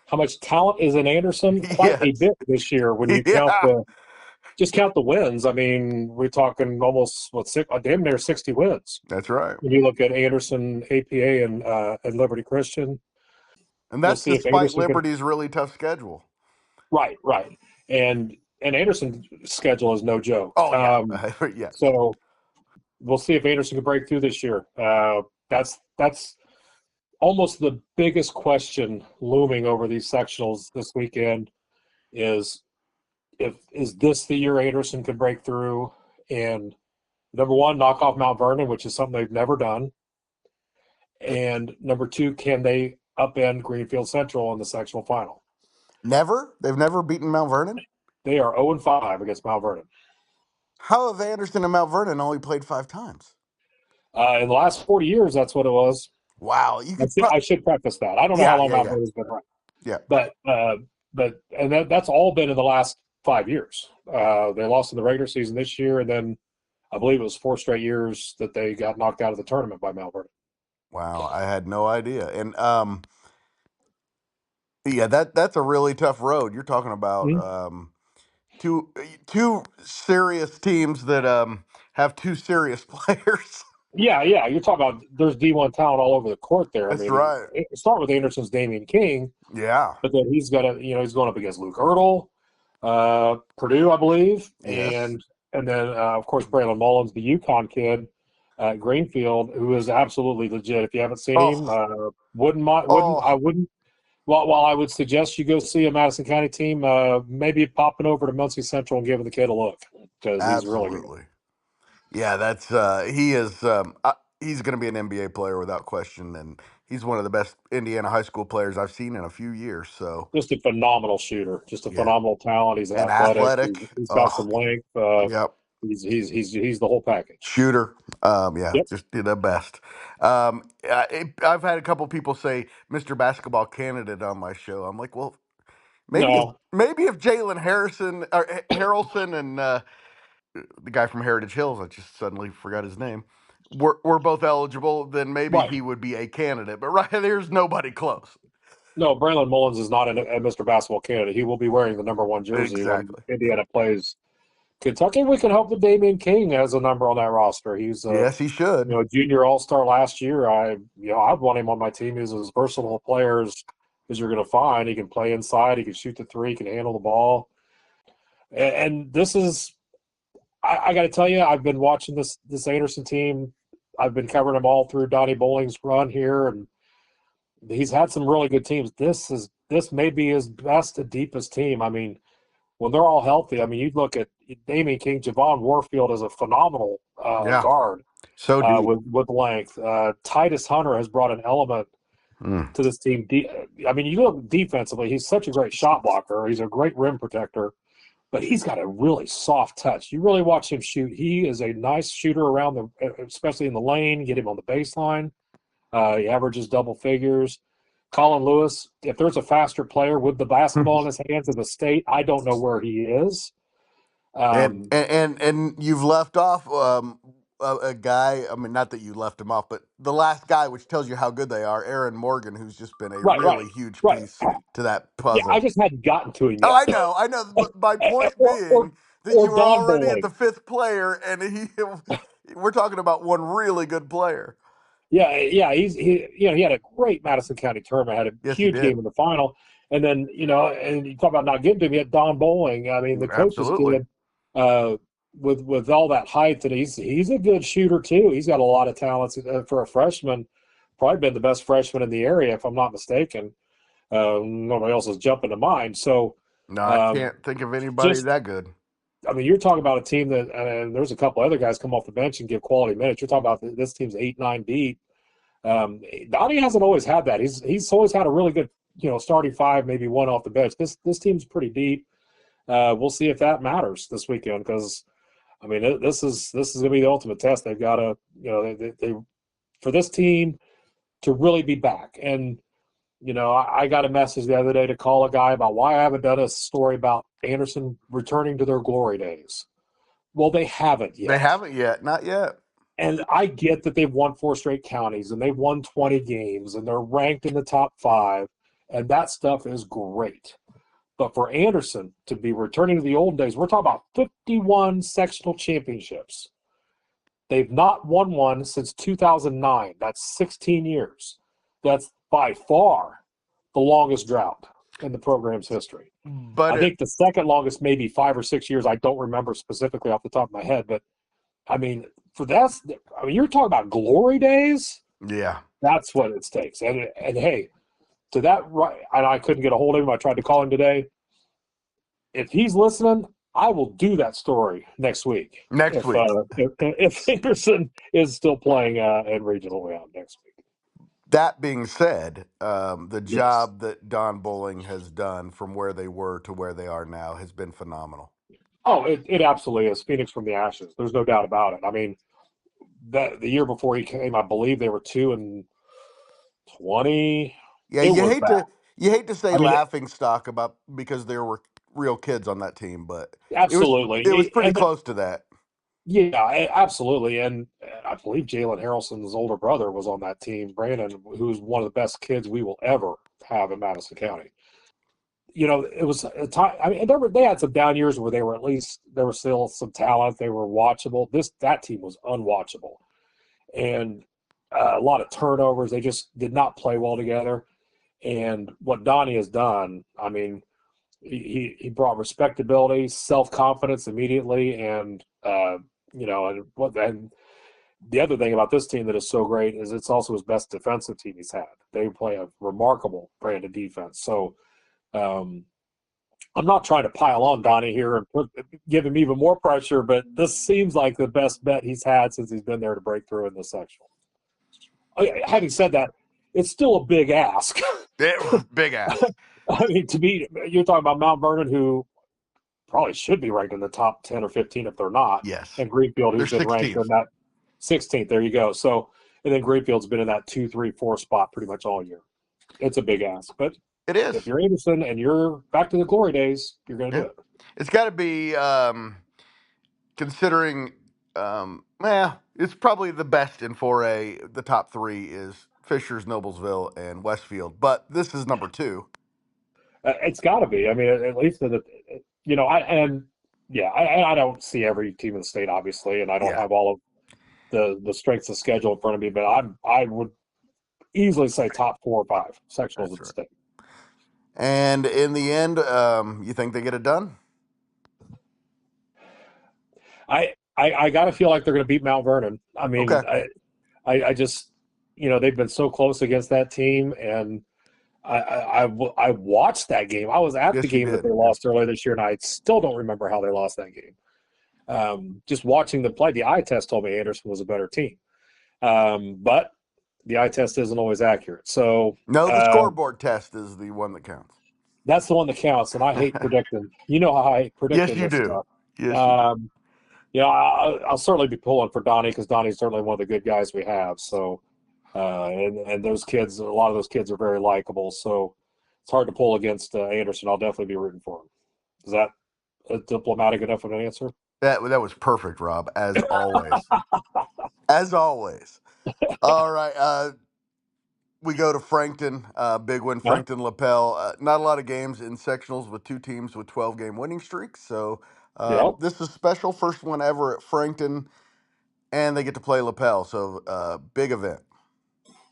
How much talent is in Anderson? Quite a bit this year when you count the wins. I mean, we're talking almost damn near 60 wins. That's right. When you look at Anderson, APA, and Liberty Christian, and that's despite Liberty's really tough schedule. Right, and Anderson's schedule is no joke. Oh yeah, yeah. So we'll see if Anderson can break through this year. That's almost the biggest question looming over these sectionals this weekend is this the year Anderson can break through and, number one, knock off Mount Vernon, which is something they've never done, and number 2, can they upend Greenfield Central in the sectional final? Never? They've never beaten Mount Vernon? They are 0-5 against Mount Vernon. How have Anderson and Mount Vernon only played 5 times? In the last 40 years, that's what it was. Wow. I should preface that. I don't know how long Mount Vernon's been running. Yeah. But that's all been in the last 5 years. They lost in the regular season this year, and then I believe it was 4 straight years that they got knocked out of the tournament by Mount Vernon. Wow, I had no idea. And yeah, that's a really tough road. You're talking about two serious teams that have two serious players. Yeah, you're talking about there's D1 talent all over the court there. I That's mean, right. start with Anderson's Damian King, Yeah. but then he's going up against Luke Ertl, Purdue, I believe, Yes. and then of course Braylon Mullins, the UConn kid at Greenfield, who is absolutely legit. If you haven't seen him, I wouldn't. While I would suggest you go see a Madison County team, maybe popping over to Muncie Central and giving the kid a look because he's really good. Absolutely. Yeah, that's he is. He's going to be an NBA player without question, and he's one of the best Indiana high school players I've seen in a few years. So Just a phenomenal shooter, just a yeah, phenomenal talent. He's and athletic. athletic. He's got Oh, some length. yep. He's the whole package. Shooter. Yeah, Yep. just the best. I've had a couple people say Mr. Basketball candidate on my show. I'm like, well, No. maybe if Jalen Harrison or Harrelson and the guy from Heritage Hills, I just suddenly forgot his name, were both eligible, then maybe Right. he would be a candidate. But right there's nobody close. No, Braylon Mullins is not a Mr. Basketball candidate. He will be wearing the number 1 jersey when Exactly. Indiana plays Kentucky. We can hope that Damian King has a number on that roster. He's Yes, he should. junior all-star last year. I'd want him on my team. He's as versatile a player as you're going to find. He can play inside. He can shoot the three. He can handle the ball. And this is, I got to tell you, I've been watching this Anderson team. I've been covering them all through Donnie Bowling's run here, and he's had some really good teams. This may be his best and deepest team. I mean, when they're all healthy, I mean, you look at Damian King, Javon Warfield is a phenomenal guard. So deep. With length. Titus Hunter has brought an element to this team. I mean, you look defensively, he's such a great shot blocker. He's a great rim protector, but he's got a really soft touch. You really watch him shoot. He is a nice shooter around especially in the lane, get him on the baseline. He averages double figures. Colin Lewis, if there's a faster player with the basketball in his hands in the state, I don't know where he is. And you've left off a guy. I mean, not that you left him off, but the last guy, which tells you how good they are, Aaron Morgan, who's just been a really huge piece to that puzzle. Yeah, I just hadn't gotten to him yet. Oh, I know. But my point being that you were already at the 5th player, and we're talking about one really good player. Yeah, he had a great Madison County tournament, had a huge game in the final, and then and you talk about not getting to him, he had Don Bowling. I mean, the coach's kid, with all that height, that he's a good shooter too. He's got a lot of talents for a freshman. Probably been the best freshman in the area, if I'm not mistaken. Nobody else is jumping to mind. So no, I can't think of anybody that good. I mean, you're talking about a team that, and there's a couple other guys come off the bench and give quality minutes. You're talking about this team's 8-9 deep. Donnie hasn't always had that. He's always had a really good, starting 5, maybe 1 off the bench. This team's pretty deep. We'll see if that matters this weekend, because I mean, this is going to be the ultimate test. They've got to, they for this team to really be back. And I got a message the other day to call a guy about why I haven't done a story about Anderson returning to their glory days. Well, they haven't yet. They haven't yet. Not yet. And I get that they've won 4 straight counties and they've won 20 games and they're ranked in the top 5, and that stuff is great. But for Anderson to be returning to the old days, we're talking about 51 sectional championships. They've not won one since 2009. That's 16 years. That's by far the longest drought in the program's history. But I think the second longest, maybe 5 or 6 years. I don't remember specifically off the top of my head, but I mean, you're talking about glory days. Yeah, that's what it takes. And hey, to that right, and I couldn't get a hold of him. I tried to call him today. If he's listening, I will do that story next week. If Anderson is still playing in regional round next week. That being said, the job that Don Bowling has done from where they were to where they are now has been phenomenal. Oh, it absolutely is. Phoenix from the ashes. There's no doubt about it. I mean, the year before he came, I believe they were 2-20. Yeah, you hate to say laughing stock about, because there were real kids on that team, but absolutely, it was pretty close to that. Yeah, absolutely. And I believe Jalen Harrelson's older brother was on that team, Brandon, who's one of the best kids we will ever have in Madison County. it was a time. I mean, they had some down years where there was still some talent. They were watchable. That team was unwatchable, and a lot of turnovers. They just did not play well together. And what Donnie has done, I mean, he brought respectability, self-confidence immediately, and and the other thing about this team that is so great is it's also his best defensive team he's had. They play a remarkable brand of defense. So I'm not trying to pile on Donnie here and give him even more pressure, but this seems like the best bet he's had since he's been there to break through in the sectional. Having said that, it's still a big ask. Big ask. I mean, you're talking about Mount Vernon, who probably should be ranked in the top 10 or 15 if they're not. Yes. And Greenfield, who's They're been ranked 16th. in that 16th. There you go. So, and then Greenfield's been in that 2, 3, 4 spot pretty much all year. It's a big ask, but It is. if you're Anderson and you're back to the glory days, you're going to do it. It's got to be considering. It's probably the best in 4A. The top three is Fishers, Noblesville, and Westfield, but this is number 2. It's got to be. I mean, at least I don't see every team in the state, obviously, and I don't have all of the strengths of schedule in front of me, but I would easily say top 4 or 5 sectionals in the state. And in the end, you think they get it done? I got to feel like they're going to beat Mount Vernon. I mean, okay. I just, they've been so close against that team, and I watched that game. I was at the game that they lost earlier this year, and I still don't remember how they lost that game. Just watching them play, the eye test told me Anderson was a better team. But the eye test isn't always accurate. So no, the scoreboard test is the one that counts. That's the one that counts, and I hate predicting. You know how I hate predicting. Yes, you do. Stuff. Yes. I'll certainly be pulling for Donnie because Donnie's certainly one of the good guys we have. So, and those kids, a lot of those kids are very likable. So it's hard to pull against Anderson. I'll definitely be rooting for him. Is that a diplomatic enough of an answer? That was perfect, Rob, as always. As always. All right. We go to Frankton, big win, Frankton Lapel. Not a lot of games in sectionals with 2 teams with 12-game winning streaks. So this is special, first one ever at Frankton, and they get to play Lapel. So big event.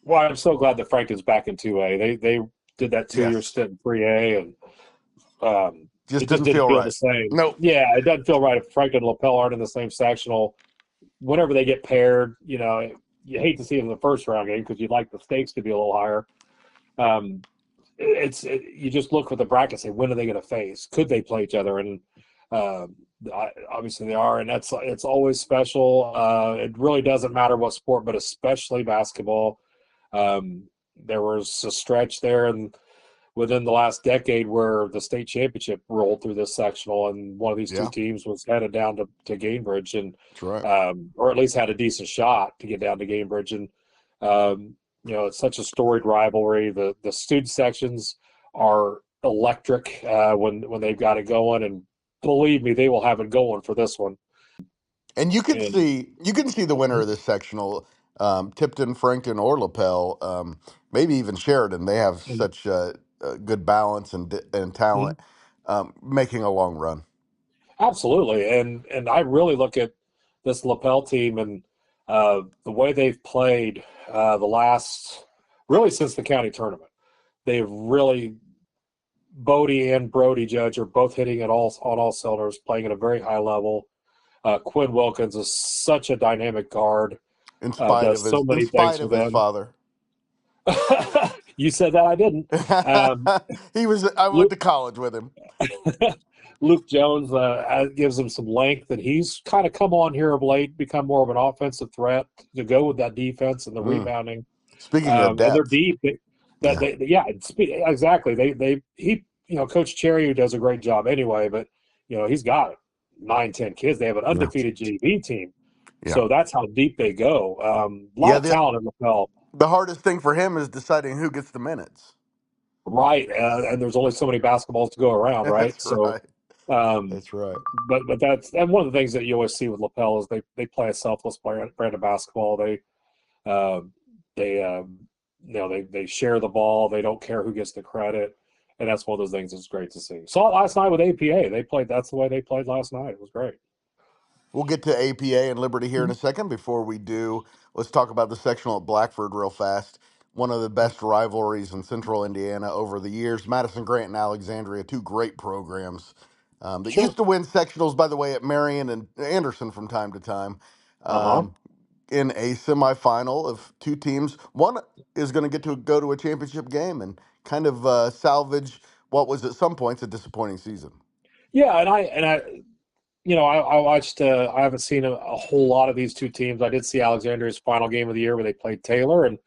Well, I'm so glad that Frankton's back in 2A. They did that 2-year stint in 3A, and just it didn't feel right. The same. Nope. Yeah, it doesn't feel right if Frankton and Lapel aren't in the same sectional. Whenever they get paired, you hate to see it in the first round game because you'd like the stakes to be a little higher. You just look for the bracket and say, when are they going to face? Could they play each other? And obviously they are, and it's always special. It really doesn't matter what sport, but especially basketball. There was a stretch there and within the last decade where the state championship rolled through this sectional, and one of these 2 teams was headed down to Gainbridge, and that's right. Or at least had a decent shot to get down to Gainbridge. And it's such a storied rivalry. The student sections are electric when they've got it going, and believe me, they will have it going for this one. And you can see the winner of this sectional, Tipton, Frankton, or Lapel, maybe even Sheridan. They have such good balance and talent, making a long run. Absolutely, and I really look at this Lapel team and the way they've played really since the county tournament. They've really, Bodie and Brody Judge are both hitting on all cylinders, playing at a very high level. Quinn Wilkins is such a dynamic guard. In spite of his father. You said that, I didn't. I went to college with him. Luke Jones gives him some length, and he's kind of come on here of late, become more of an offensive threat to go with that defense and the rebounding. Speaking of depth, and they're deep. Exactly. Coach Cherry, who does a great job anyway, but he's got 9-10 kids. They have an undefeated JV team. Yeah. So that's how deep they go. A lot of talent in Lapel. The hardest thing for him is deciding who gets the minutes. Right, and there's only so many basketballs to go around, right? That's right. That's right. But that's one of the things that you always see with Lapel is they play a selfless brand of basketball. They share the ball. They don't care who gets the credit, and that's one of those things that's great to see. Saw it last night with APA. They played. That's the way they played last night. It was great. We'll get to APA and Liberty here in a second. Before we do, let's talk about the sectional at Blackford real fast. One of the best rivalries in Central Indiana over the years. Madison-Grant and Alexandria, two great programs that Sure. used to win sectionals, by the way, at Marion and Anderson from time to time. Um, in a semifinal of two teams, one is going to get to go to a championship game and kind of salvage what was at some points a disappointing season. Yeah, and I I watched. I haven't seen a whole lot of these two teams. I did see Alexandria's final game of the year where they played Taylor, and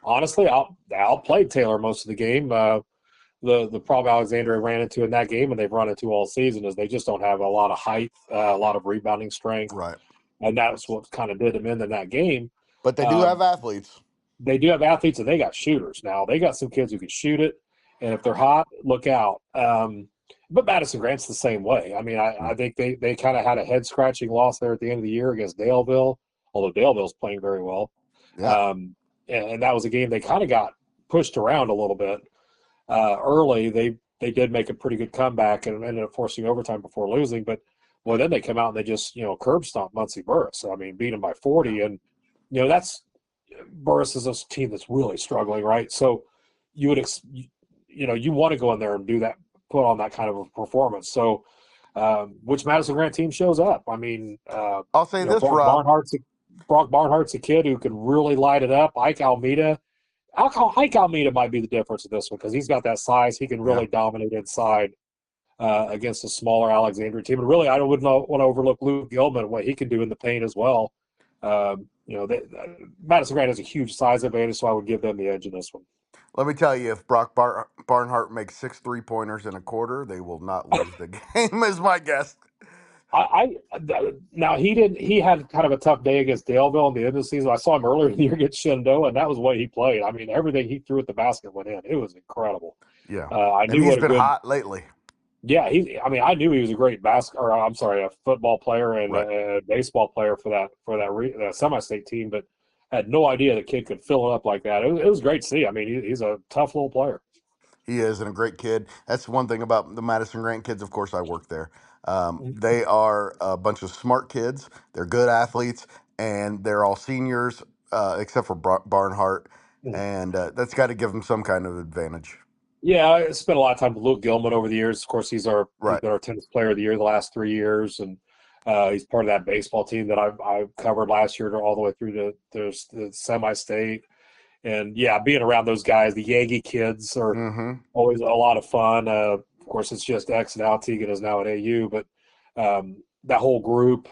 honestly, they outplayed Taylor most of the game. The problem Alexandria ran into in that game, and they've run into all season, is they just don't have a lot of height, a lot of rebounding strength, Right. and that's what kind of did them in that game. But they do have athletes. They do have athletes, and they got shooters. Now they got some kids who can shoot it, and if they're hot, look out. But Madison-Grant's the same way. I mean, I think they kind of had a head-scratching loss there at the end of the year against Daleville, although Daleville's playing very well. Yeah. And that was a game they kind of got pushed around a little bit early. They did make a pretty good comeback and ended up forcing overtime before losing. But, well, then they come out and they just, curb stomp Muncie Burris. I mean, beat them by 40. And, Burris is a team that's really struggling, right? So you would, you want to go in there and do that, put on that kind of a performance. So, which Madison-Grant team shows up? I mean, I'll say this, Rob. Brock Barnhart's a kid who can really light it up. Ike Almeida might be the difference in this one because he's got that size. He can really dominate inside against a smaller Alexandria team. And really, I wouldn't want to overlook Luke Gilman and what he can do in the paint as well. Madison-Grant has a huge size advantage, so I would give them the edge in this one. Let me tell you, if Brock Barnhart makes 6 3-pointers in a quarter, they will not lose the game, is my guess. Now he had kind of a tough day against Daleville in the end of the season. I saw him earlier in the year against Shenandoah, and that was the way he played. I mean, everything he threw at the basket went in. It was incredible. Yeah, and he's been hot lately. Yeah, I knew he was a great a football player and a baseball player for that semi-state team, but had no idea the kid could fill it up like that. It was great to see. I mean, he's a tough little player. He is, and a great kid. That's one thing about the Madison-Grant kids. Of course, I work there. They are a bunch of smart kids. They're good athletes, and they're all seniors, except for Barnhart, and that's got to give them some kind of advantage. Yeah, I spent a lot of time with Luke Gilman over the years. Of course, he's been our tennis player of the year the last 3 years, and he's part of that baseball team that I covered last year all the way through the semi-state. And, being around those guys, the Yankee kids are always a lot of fun. Of course, it's just X and Al Teagan is now at AU, but that whole group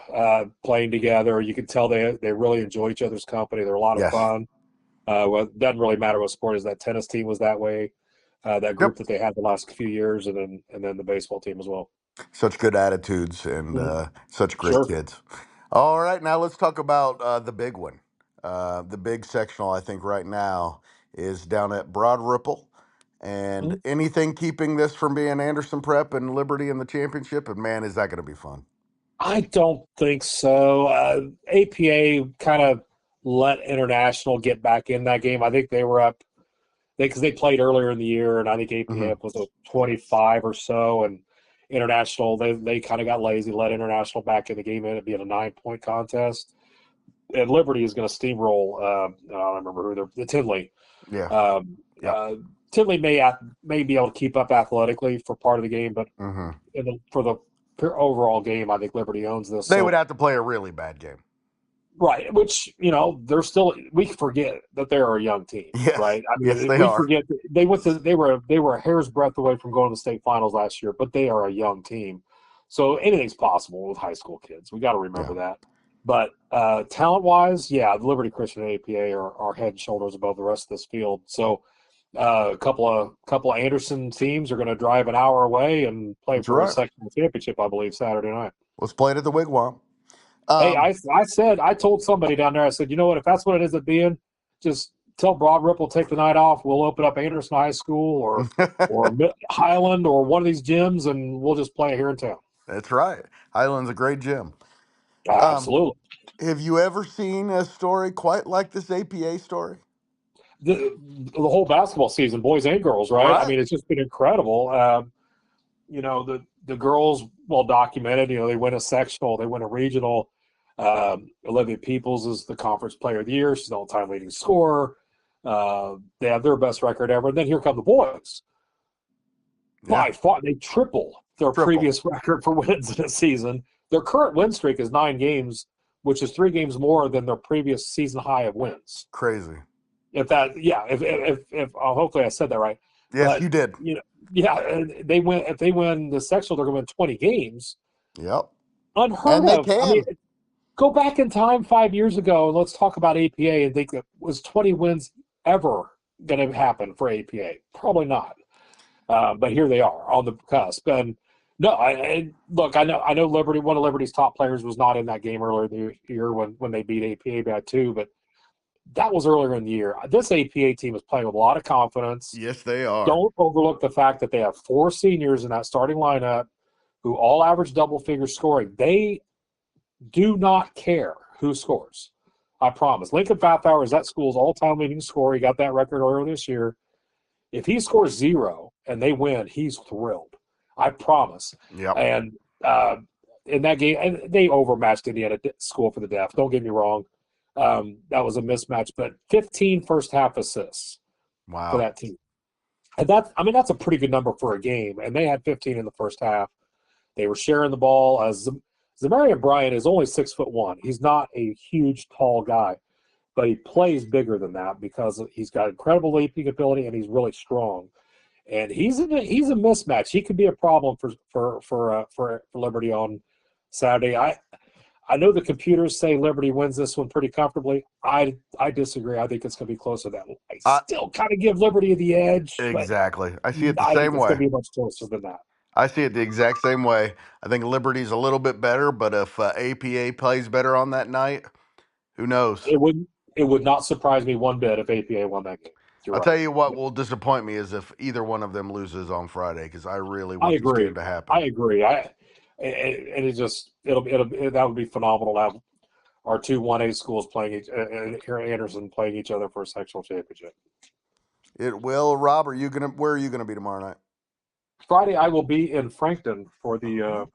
playing together, you can tell they really enjoy each other's company. They're a lot of fun. It doesn't really matter what sport it is. That tennis team was that way. That group that they had the last few years, and then the baseball team as well. Such good attitudes and such great kids. All right, now let's talk about the big one. The big sectional, I think, right now is down at Broad Ripple. And anything keeping this from being Anderson Prep and Liberty in the championship? And, man, is that going to be fun? I don't think so. APA kind of let International get back in that game. I think they were up because they played earlier in the year, and I think APA was a 25 or so, and International, they kind of got lazy, let International back in the game, and it being a 9-point contest. And Liberty is going to steamroll. I don't remember who the Tinley. Yeah. Tinley may be able to keep up athletically for part of the game, but for the overall game, I think Liberty owns this. They would have to play a really bad game. Right, which, they're still, we forget that they're a young team, right? I mean, they are. Forget they were a hair's breadth away from going to the state finals last year, but they are a young team. So anything's possible with high school kids. We got to remember that. But talent-wise, the Liberty Christian and APA are head and shoulders above the rest of this field. So a couple of Anderson teams are going to drive an hour away and play for a sectional championship, I believe, Saturday night. Let's play it at the Wigwam. Hey, I told somebody down there, I said, you know what, if that's what it ends up being, just tell Broad Ripple take the night off. We'll open up Anderson High School or Highland or one of these gyms, and we'll just play it here in town. That's right. Highland's a great gym. Absolutely. Have you ever seen a story quite like this APA story? the whole basketball season, boys and girls, right? I mean, it's just been incredible. The girls, well documented. They win a sectional, they win a regional. Olivia Peoples is the conference player of the year. She's the all-time leading scorer. They have their best record ever. And then here come the boys. By far, they triple their previous record for wins in a season. Their current win streak is 9 games, which is 3 games more than their previous season high of wins. Crazy. If hopefully I said that right. Yes, you did. They win. If they win the sectional, they're going to win 20 games. Yep. Unheard and of. They can. I mean, go back in time 5 years ago and let's talk about APA and think that was 20 wins ever going to happen for APA? Probably not. But here they are on the cusp. And no, I know Liberty. One of Liberty's top players was not in that game earlier in the year when they beat APA by 2, but that was earlier in the year. This APA team is playing with a lot of confidence. Yes, they are. Don't overlook the fact that they have 4 seniors in that starting lineup who all average double-figure scoring. They do not care who scores. I promise. Lincoln Fathauer is that school's all-time leading scorer. He got that record earlier this year. If he scores 0 and they win, he's thrilled. I promise. Yep. And in that game, and they overmatched Indiana School for the Deaf. Don't get me wrong. That was a mismatch, but 15 first-half assists for that team. And that's a pretty good number for a game. And they had 15 in the first half. They were sharing the ball. Zamarian Bryant is only 6'1". He's not a huge, tall guy, but he plays bigger than that because he's got incredible leaping ability and he's really strong. And he's a mismatch. He could be a problem for Liberty on Saturday. I know the computers say Liberty wins this one pretty comfortably. I disagree. I think it's going to be closer than that. I still kind of give Liberty the edge. Exactly. I see it the same way. It's going to be much closer than that. I see it the exact same way. I think Liberty's a little bit better, but if APA plays better on that night, who knows? It would not surprise me one bit if APA won that game. I'll tell you what will disappoint me is if either one of them loses on Friday, because I really want this game to happen. I agree. That would be phenomenal to have our 2 1A schools playing here at Anderson playing each other for a sectional championship. It will. Rob, where are you gonna be tomorrow night? Friday, I will be in Frankton for the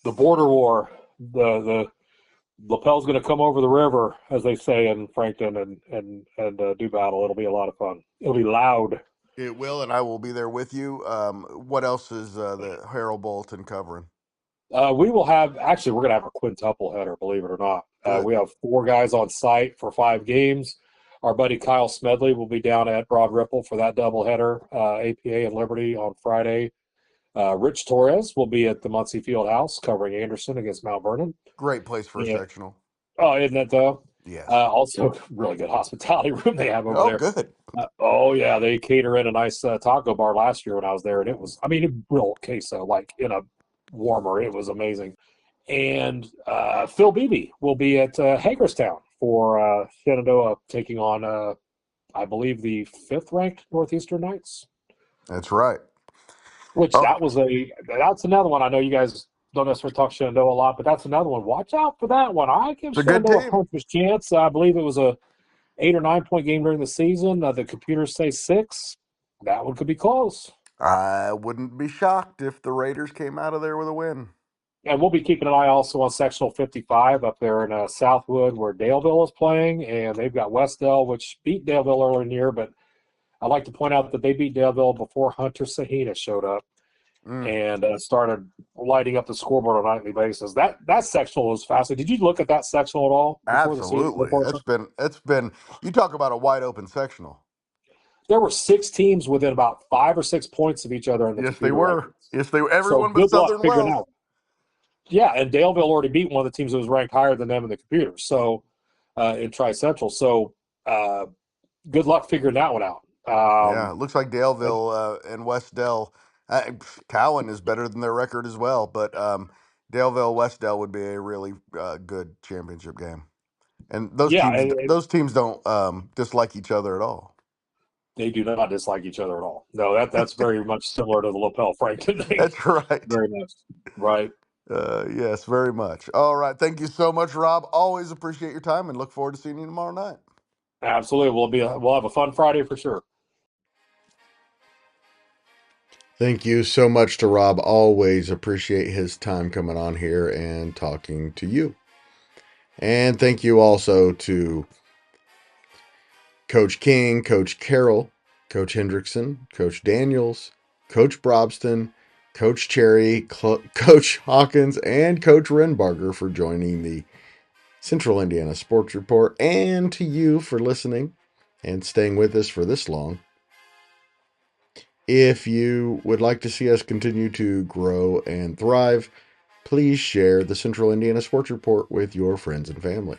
border war. The Lapel's going to come over the river, as they say in Frankton, and do battle. It'll be a lot of fun. It'll be loud. It will, and I will be there with you. What else is the Herald-Bulletin covering? We will have – actually, we're going to have a quintuple header, believe it or not. We have 4 guys on site for 5 games. Our buddy Kyle Smedley will be down at Broad Ripple for that doubleheader, APA and Liberty on Friday. Rich Torres will be at the Muncie Fieldhouse covering Anderson against Mount Vernon. Great place for a sectional. Oh, isn't it though? Yes. Also, really good hospitality room they have over there. Oh, good. Yeah, they cater in a nice taco bar last year when I was there, and it was, real queso, like in a warmer. It was amazing. And Phil Beebe will be at Hagerstown for Shenandoah taking on, I believe, the 5th-ranked Northeastern Knights. That's right. Which that's another one. I know you guys don't necessarily talk Shenandoah a lot, but that's another one. Watch out for that one. I give Shenandoah a puncher's chance. I believe it was a 8 or 9 point game during the season. The computers say 6. That one could be close. I wouldn't be shocked if the Raiders came out of there with a win. And we'll be keeping an eye also on Sectional 55 up there in Southwood where Daleville is playing, and they've got Westdale, which beat Daleville earlier in the year, but I'd like to point out that they beat Daleville before Hunter Sahina showed up and started lighting up the scoreboard on a nightly basis. That sectional was fascinating. Did you look at that sectional at all? Absolutely. It's been you talk about a wide open sectional. There were 6 teams within about 5 or 6 points of each other in the Yes, they were. Rankings. Yes, they were. Everyone but Southern Wells. Yeah, and Daleville already beat one of the teams that was ranked higher than them in the computers. So in Tri-Central. So good luck figuring that one out. It looks like Daleville and Westdale. Cowan is better than their record as well, but Daleville Westdale would be a really good championship game. And those teams don't dislike each other at all. They do not dislike each other at all. No, that's very much similar to the Lapel Frankton thing. That's right. Very much. Right. Yes, very much. All right. Thank you so much, Rob. Always appreciate your time and look forward to seeing you tomorrow night. Absolutely. We'll have a fun Friday for sure. Thank you so much to Rob. Always appreciate his time coming on here and talking to you. And thank you also to Coach King, Coach Carroll, Coach Hendrixson, Coach Daniels, Coach Brobston, Coach Cherry, Coach Hawkins, and Coach Renbarger for joining the Central Indiana Sports Report, and to you for listening and staying with us for this long. If you would like to see us continue to grow and thrive, please share the Central Indiana Sports Report with your friends and family.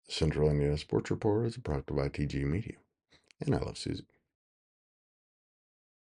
The Central Indiana Sports Report is brought to you by TG Media, and I love Susie.